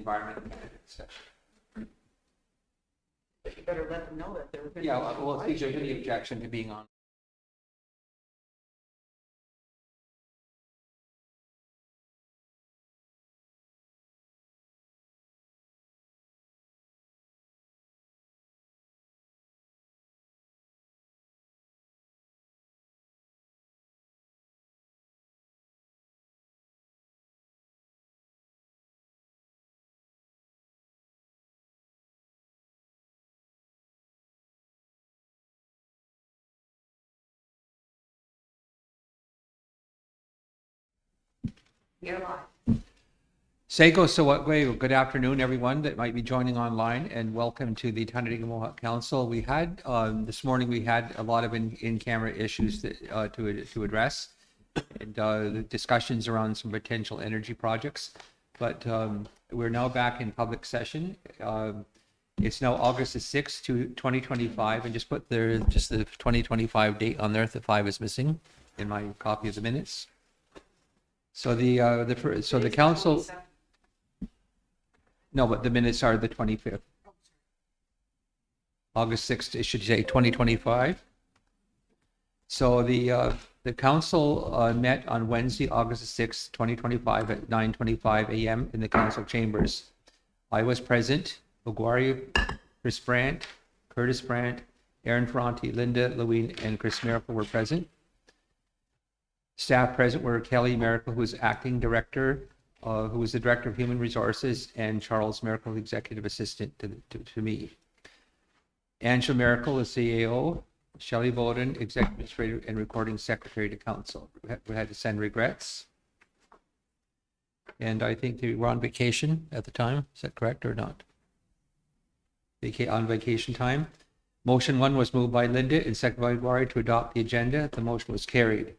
environment session. You better let them know that they're going to. Yeah, well, if there's any objection to being on. You're live. Seiko Sawatwe, good afternoon, everyone that might be joining online, and welcome to the Tyendinaga Mohawk Council. We had, this morning, we had a lot of in-camera issues that, to address, and the discussions around some potential energy projects. But we're now back in public session. It's now August the 6th, 2025, and just put the 2025 date on there. The 5 is missing in my copy of the minutes. So the council. No, but the minutes are the 25th. August 6th, it should say 2025. So the council met on Wednesday, August 6th, 2025 at 9:25 a.m. in the council chambers. I was present. Ogwari, Chris Brandt, Curtis Brandt, Aaron Ferranti, Linda Lewin, and Chris Miracle were present. Staff present were Kelly Miracle, who is acting director, who was the Director of Human Resources, and Charles Miracle, Executive Assistant to me. Angela Miracle, the CAO, Shelley Bowden, Executive Administrator and Recording Secretary to Council. We had to send regrets. And I think they were on vacation at the time. Is that correct or not? On vacation time. Motion 1 was moved by Linda and seconded by Wari to adopt the agenda. The motion was carried.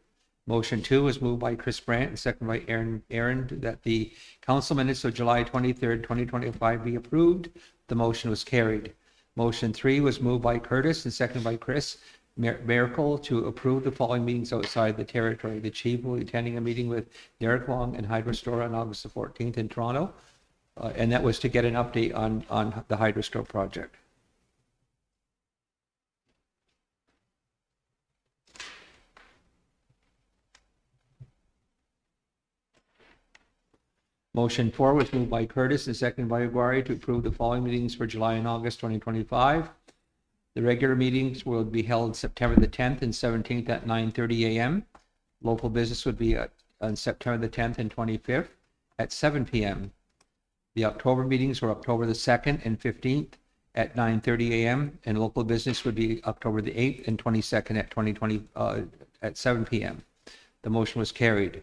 Motion 2 was moved by Chris Brandt and seconded by Aaron that the council minutes of July 23rd, 2025 be approved. The motion was carried. Motion 3 was moved by Curtis and seconded by Chris Miracle to approve the following meetings outside the territory. The chief will be attending a meeting with Derek Wong and HydroStore on August the 14th in Toronto. And that was to get an update on the HydroStore project. Motion 4 was moved by Curtis and seconded by Aguirre to approve the following meetings for July and August 2025. The regular meetings will be held September the 10th and 17th at 9:30 a.m. Local business would be on September the 10th and 25th at 7 p.m. The October meetings were October the 2nd and 15th at 9:30 a.m. and local business would be October the 8th and 22nd at 7 p.m. The motion was carried.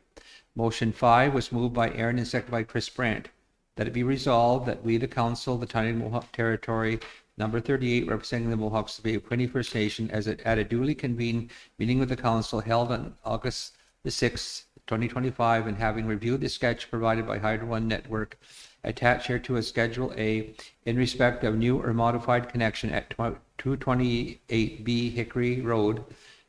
Motion 5 was moved by Aaron and seconded by Chris Brandt that it be resolved that we, the council, the Tyendinaga Mohawk Territory, number 38, representing the Mohawks of Bay of Quinte First Nation, at a duly convened meeting with the council held on August the 6th, 2025, and having reviewed the sketch provided by Hydro One Network, attached here to a Schedule A in respect of new or modified connection at 228B Hickory Road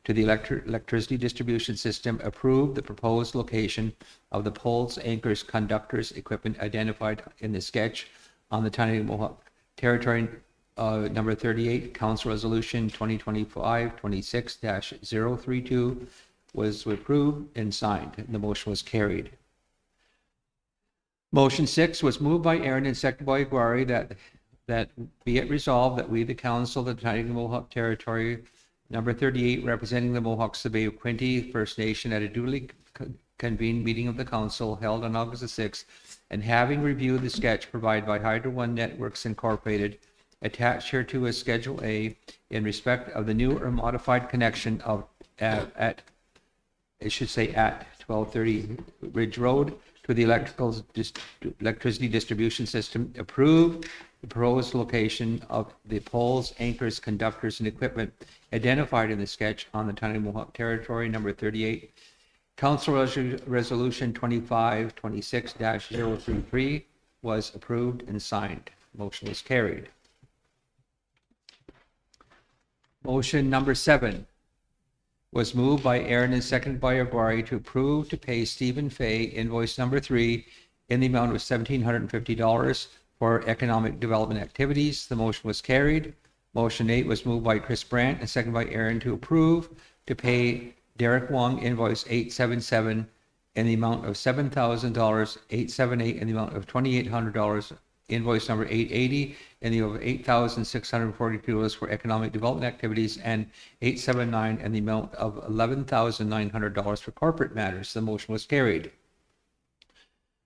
to the electricity distribution system, approved the proposed location of the poles, anchors, conductors, equipment identified in the sketch on the Tyendinaga Mohawk Territory number 38, Council Resolution 2025-26-032 was approved and signed, and the motion was carried. Motion 6 was moved by Aaron and seconded by Aguirre that be it resolved that we, the council of the Tyendinaga Mohawk Territory, number 38, representing the Mohawks of the Bay of Quinte First Nation, at a duly convened meeting of the council held on August the 6th, and having reviewed the sketch provided by Hydro One Networks Incorporated, attached here to a Schedule A in respect of the new or modified connection of at 1230 Ridge Road to the electricity distribution system, approved the proposed location of the poles, anchors, conductors, and equipment identified in the sketch on the Tyendinaga Mohawk Territory number 38. Council Resolution 25-26-033 was approved and signed. Motion was carried. Motion number 7 was moved by Aaron and seconded by Aguirre to approve to pay Stephen Fay invoice number 3 in the amount of $1,750 for economic development activities. The motion was carried. Motion 8 was moved by Chris Brandt and seconded by Aaron to approve to pay Derek Wong invoice 877 in the amount of $7,000, 878 in the amount of $2,800, invoice number 880 in the amount of $8,642 for economic development activities, and 879 in the amount of $11,900 for corporate matters. The motion was carried.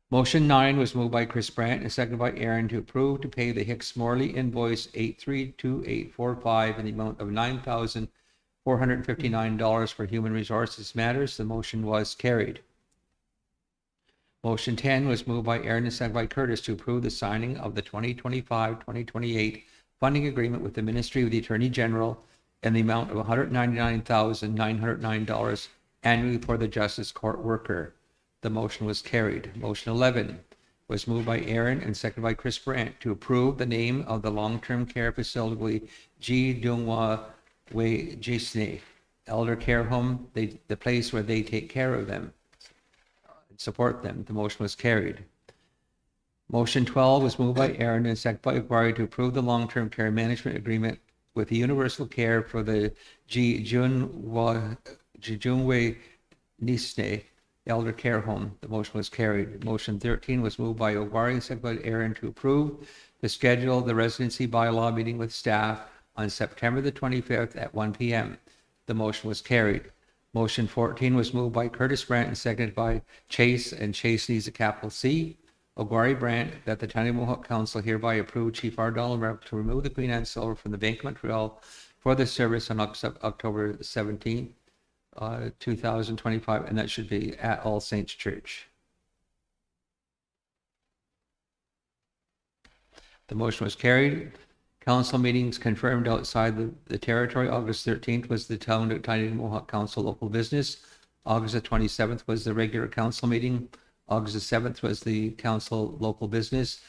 Motion 9 was moved by Chris Brandt and seconded by Aaron to approve to pay the Hicks Morley invoice 832845 in the amount of $9,459 for human resources matters. The motion was carried. Motion 10 was moved by Aaron and seconded by Curtis to approve the signing of the 2025-2028 funding agreement with the Ministry of the Attorney General in the amount of $199,909 annually for the Justice Court worker. The motion was carried. Motion 11 was moved by Aaron and seconded by Chris Brandt to approve the name of the long-term care facility Ji Dungwa Wei Jisne Elder Care Home, the place where they take care of them, support them. The motion was carried. Motion 12 was moved by Aaron and seconded by Aguirre to approve the long-term care management agreement with the Universal Care for the Ji Junwei Nisne Elder Care Home. The motion was carried. Motion 13 was moved by Aguirre and seconded by Aaron to approve to schedule the residency bylaw meeting with staff on September the 25th at 1 p.m. The motion was carried. Motion 14 was moved by Curtis Brandt and seconded by Chase, and Chase needs a capital C. Aguirre Brandt, that the Tyendinaga Mohawk Council hereby approve Chief R. Donald to remove the Queen Anne Silver from the Bank of Montreal for the service on October 17th, 2025, and that should be at All Saints Church. The motion was carried. Council meetings confirmed outside the territory. August 13th was the Tyendinaga Mohawk Council local business. August the 27th was the regular council meeting. August the 7th was the council local business.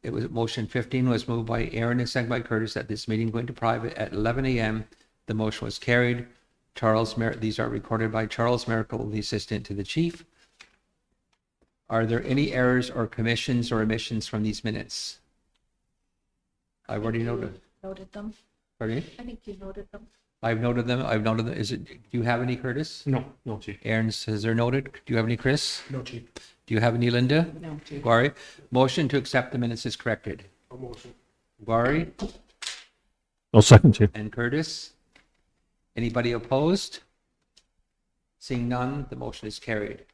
It was motion 15 was moved by Aaron and seconded by Curtis that this meeting go into private at 11 a.m. The motion was carried. These are recorded by Charles Miracle, the assistant to the chief. Are there any errors or commissions or omissions from these minutes? I've already noted them. Pardon me? I think you noted them. I've noted them. Do you have any, Curtis? No, Chief. Aaron says they're noted. Do you have any, Chris? No, Chief. Do you have any, Linda? No, Chief. Aguirre? Motion to accept the minutes is corrected. A motion. Aguirre I'll second, Chief. and Curtis. Anybody opposed? Seeing none, the motion is carried.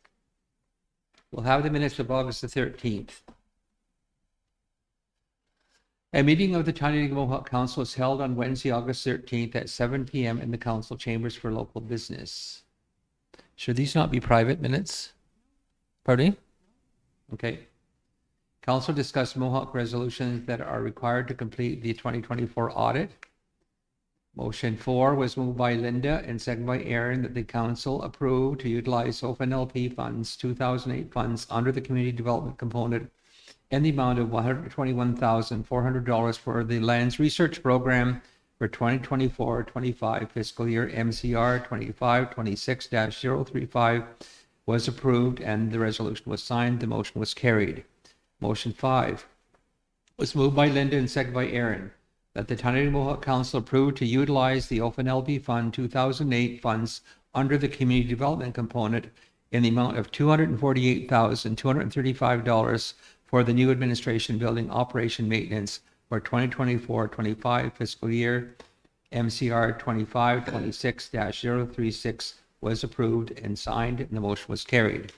We'll have the minutes of August the 13th. A meeting of the Tyendinaga Mohawk Council is held on Wednesday, August 13th at 7 p.m. in the council chambers for local business. Should these not be private minutes? Pardon me? Okay. Council discussed Mohawk resolutions that are required to complete the 2024 audit. Motion 4 was moved by Linda and seconded by Aaron that the council approve to utilize OFNLP funds, 2008 funds under the community development component in the amount of $121,400 for the lands research program for 2024-25 fiscal year. MCR 2526-035 was approved and the resolution was signed. The motion was carried. Motion 5 was moved by Linda and seconded by Aaron that the Tyendinaga Mohawk Council approved to utilize the OFNLP Fund 2008 funds under the community development component in the amount of $248,235 for the new administration building operation maintenance for 2024-25 fiscal year. MCR 2526-036 was approved and signed, and the motion was carried.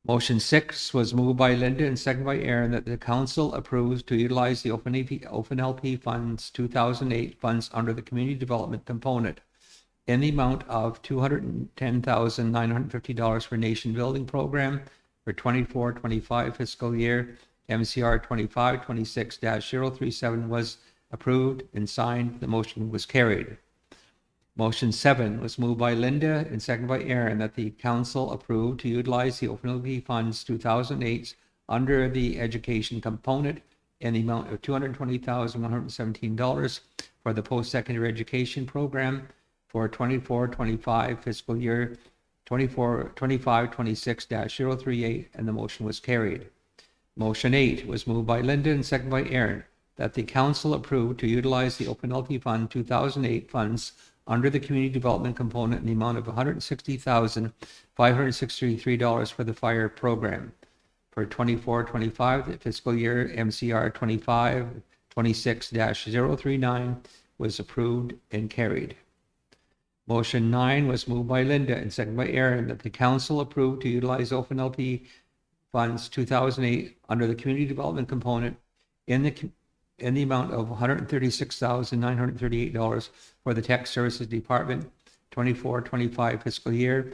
Motion 6 was moved by Linda and seconded by Aaron that the council approves to utilize the OFNLP funds 2008 funds under the community development component in the amount of $210,950 for nation building program for 24-25 fiscal year. MCR 2526-037 was approved and signed. The motion was carried. Motion 7 was moved by Linda and seconded by Aaron that the council approve to utilize the OFNLP funds 2008 under the education component in the amount of $220,117 for the post-secondary education program for 24-25 fiscal year 2526-038, and the motion was carried. Motion 8 was moved by Linda and seconded by Aaron that the council approve to utilize the Open LP Fund 2008 funds under the community development component in the amount of $160,563 for the fire program for 24-25, the fiscal year. MCR 25-26-039 was approved and carried. Motion 9 was moved by Linda and seconded by Aaron that the council approve to utilize Open LP funds 2008 under the community development component in the amount of $136,938 for the Tech Services Department 24-25 fiscal year.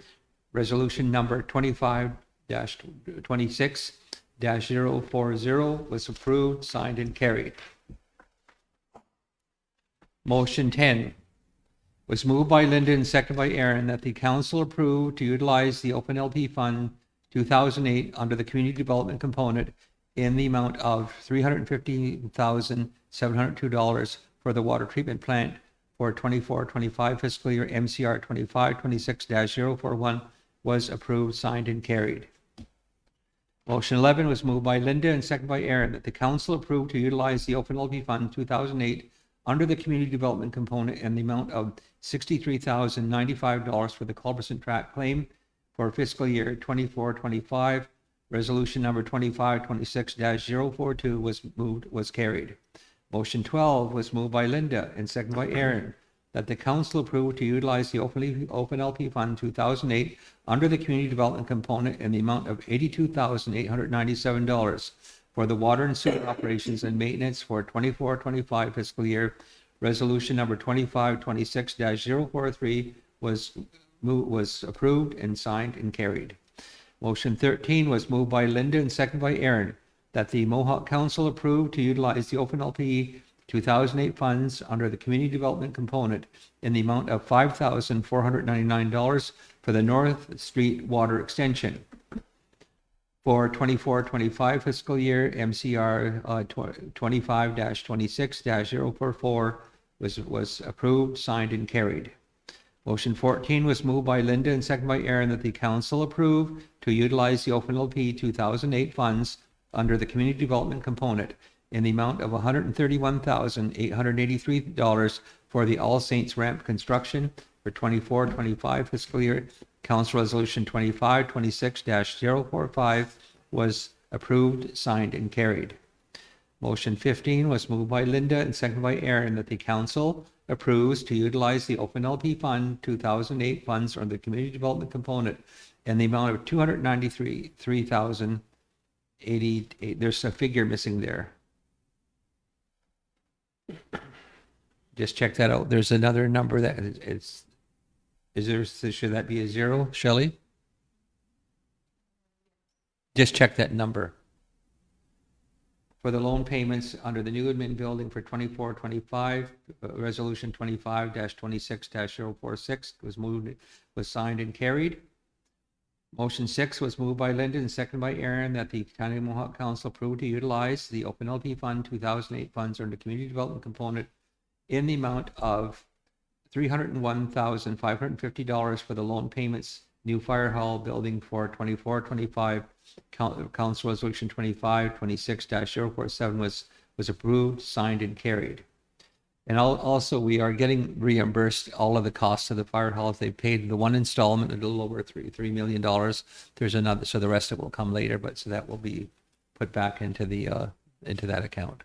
Resolution number 25-26-040 was approved, signed, and carried. Motion 10 was moved by Linda and seconded by Aaron that the council approve to utilize the Open LP Fund 2008 under the community development component in the amount of $315,702 for the water treatment plant for 24-25 fiscal year. MCR 25-26-041 was approved, signed, and carried. Motion 11 was moved by Linda and seconded by Aaron that the council approve to utilize the Open LP Fund 2008 under the community development component in the amount of $63,095 for the Culberson tract claim for fiscal year 24-25. Resolution number 25-26-042 was carried. Motion 12 was moved by Linda and seconded by Aaron that the council approve to utilize the Open LP Fund 2008 under the community development component in the amount of $82,897 for the water and sewer operations and maintenance for 24-25 fiscal year. Resolution number 25-26-043 was approved and signed and carried. Motion 13 was moved by Linda and seconded by Aaron that the Mohawk Council approve to utilize the Open LP 2008 funds under the community development component in the amount of $5,499 for the North Street water extension for 24-25 fiscal year. MCR 25-26-044 was approved, signed, and carried. Motion 14 was moved by Linda and seconded by Aaron that the council approve to utilize the Open LP 2008 funds under the community development component in the amount of $131,883 for the All Saints ramp construction for 24-25 fiscal year. Council Resolution 25-26-045 was approved, signed, and carried. Motion 15 was moved by Linda and seconded by Aaron that the council approves to utilize the Open LP Fund 2008 funds under the community development component in the amount of $293,088. There's a figure missing there. Just check that out. There's another number that is there, should that be a zero, Shelley? Just check that number. For the loan payments under the new admin building for 24-25, resolution 25-26-046 was signed and carried. Motion 6 was moved by Linda and seconded by Aaron that the County of Mohawk Council approve to utilize the Open LP Fund 2008 funds under the community development component in the amount of $301,550 for the loan payments, new fire hall building for 24-25. Council Resolution 25-26-047 was approved, signed, and carried. And also, we are getting reimbursed all of the costs of the fire hall. If they paid the one installment, a little over $3 million. There's another, so the rest of it will come later, but so that will be put back into that account.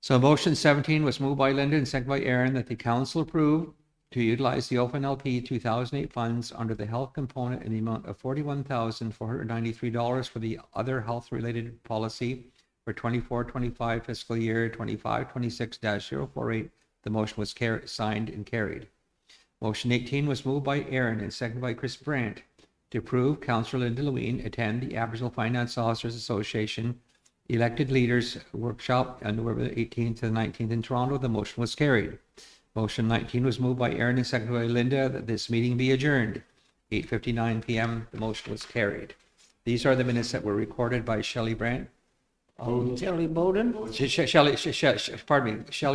So motion 17 was moved by Linda and seconded by Aaron that the council approve to utilize the Open LP 2008 funds under the health component in the amount of $41,493 for the other health-related policy for 24-25 fiscal year 25-26-048. The motion was signed and carried. Motion 18 was moved by Aaron and seconded by Chris Brandt to approve Councillor Linda Lewin attend the Aboriginal Finance Officers Association Elected Leaders Workshop on November 18th to the 19th in Toronto. The motion was carried. Motion 19 was moved by Aaron and seconded by Linda that this meeting be adjourned. 8:59 p.m. The motion was carried. These are the minutes that were recorded by Shelley Brandt. Shelley Bowden? Shelley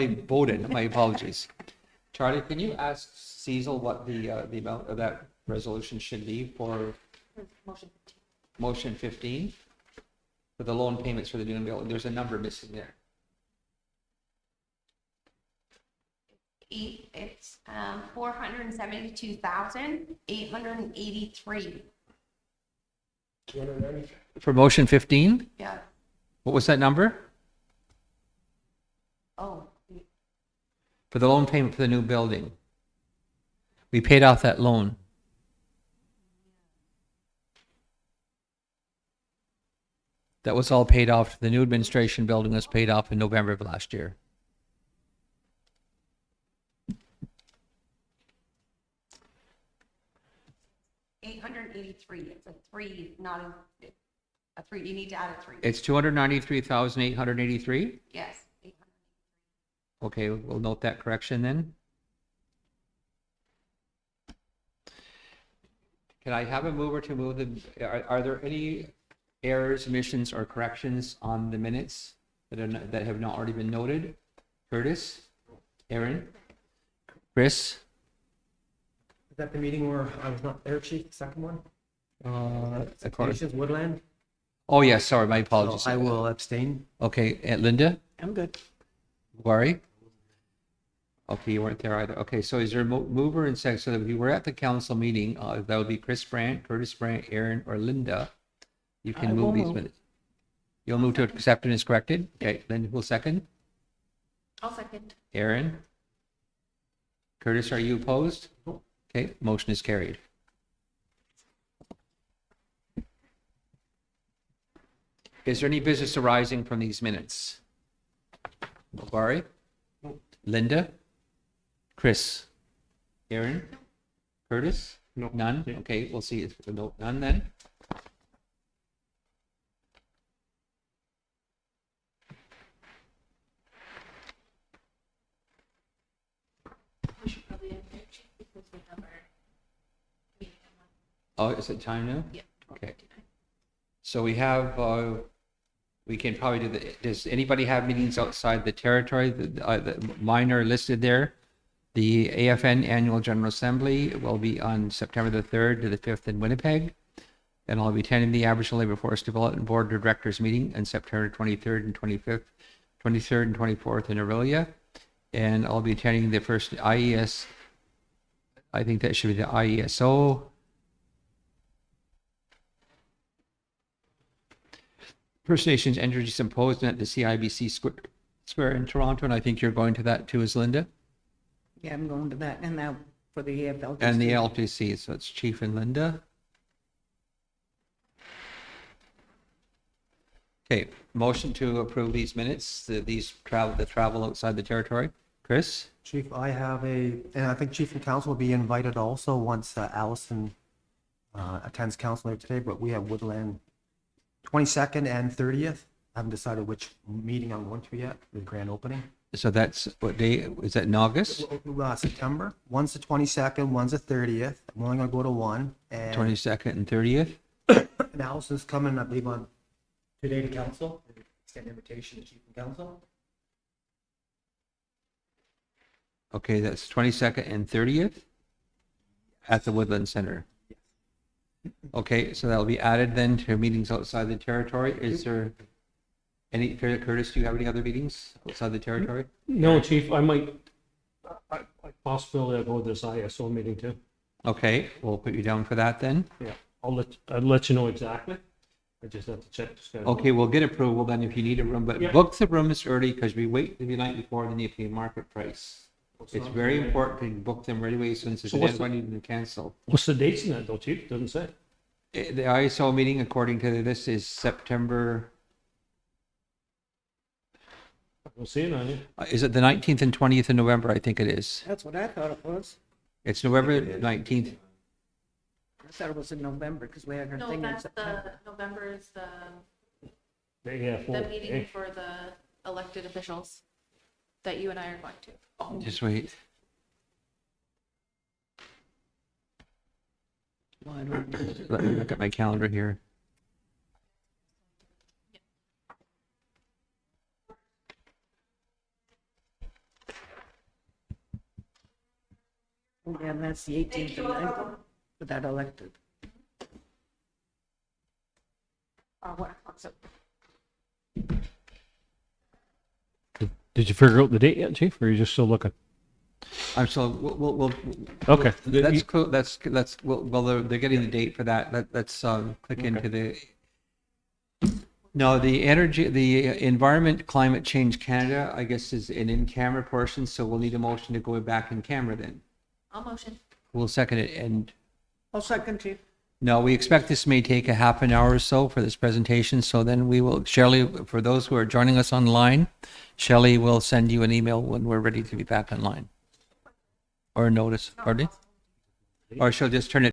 Bowden. My apologies. Charlie, can you ask Cecil what the amount of that resolution should be for Motion 15. motion 15? For the loan payments for the new building, there's a number missing there. It's 472,883. For motion 15, Yeah. what was that number? Oh, For the loan payment for the new building. We paid off that loan. That was all paid off. The new administration building was paid off in November of last year. $883. It's a 3, not a 3. You need to add a 3. It's 293,883. Yes. 800. Okay, we'll note that correction then. Can I have a mover to move the, are there any errors, omissions, or corrections on the minutes that are not, that have not already been noted? Curtis? Aaron? Chris? Is that the meeting where I was not there, Chief, the second one? According- Citations, Woodland? Oh, yes, sorry, my So apologies. I will abstain. Okay, Linda? I'm good. Wari? Okay, you weren't there either. Okay, so is there a mover and second? So that if you were at the council meeting, that would be Chris Brandt, Curtis Brandt, Aaron, or Linda. You I can will move these move. minutes. You'll move to accept and is corrected? Okay, Linda will second. I'll second. Aaron? Curtis, are you opposed? Okay, motion is carried. Is there any business arising from these minutes? Wari? Linda? Chris? Aaron? Curtis? No. None? Yeah. Okay, we'll see. No, none then. We should probably end there, Chief, because we have our meeting. Oh, is it time now? Yeah. Okay. So we have, we can probably do the, does anybody have meetings outside the territory? Mine are listed there. The AFN Annual General Assembly will be on September the 3rd to the 5th in Winnipeg. And I'll be attending the Aboriginal Labor Force Development Board of Directors meeting on September 23rd and 25th, 23rd and 24th in Aurelia. And I'll be attending the first IES, I think that should be the IESO. First Nations Energy Symposium at the CIBC Square in Toronto, and I think you're going to that too, as Linda, Yeah, I'm going to that. And now for the AFL. and the LPC. So it's Chief and Linda. Okay, motion to approve these minutes. The travel outside the territory. Chris, Chief, I have and I think Chief and Council will be invited also once Allison attends council later today, but we have Woodland 22nd and 30th. I haven't decided which meeting I'm going to yet, the grand opening. so that's what day is that in August? September. One's the 22nd, one's the 30th. I'm only going to go to one. And 22nd and 30th. And Allison's coming, I believe, on today to council. Extend invitation to Chief and Council. Okay, that's 22nd and 30th at the Woodland Center. Okay, so that'll be added then to meetings outside the territory. Is there any, Curtis, do you have any other meetings outside the territory? No, Chief, I might, possibility I'll go to this ISO meeting too. Okay, we'll put you down for that then. Yeah, I'll let you know exactly. I just have to check the schedule. Okay, we'll get approval then if you need a room, but Yeah. book the rooms early because we wait the night before and then you pay market price. It's not- very important to book them right away since if So what's anybody to cancel. What's the dates in that though, Chief? Doesn't say. The ISO meeting, according to this, is September, We'll see it on you. is it the 19th and 20th of November? I think it is. That's what I thought it was. It's November 19th. I thought it was in November because we had our No, thing in that's September. November is the Yeah, meeting for the elected officials that you and I are going to. Just wait. Well, I don't- Let me look at my calendar here. Oh, yeah, and that's the 18th and 19th for that elected. What's it? Did you figure out the date yet, Chief, or are you just still looking? I'm so, we'll. Okay. That's cool, well, they're getting the date for that. Let's, click into the. No, the Environment Climate Change Canada, I guess, is an in-camera portion, so we'll need a motion to go back in camera then. I'll motion. We'll second it, and I'll second, Chief. no, we expect this may take a half an hour or so for this presentation, so then we will, Shelley, for those who are joining us online, Shelley will send you an email when we're ready to be back online. Or a notice, pardon me? Or she'll just turn it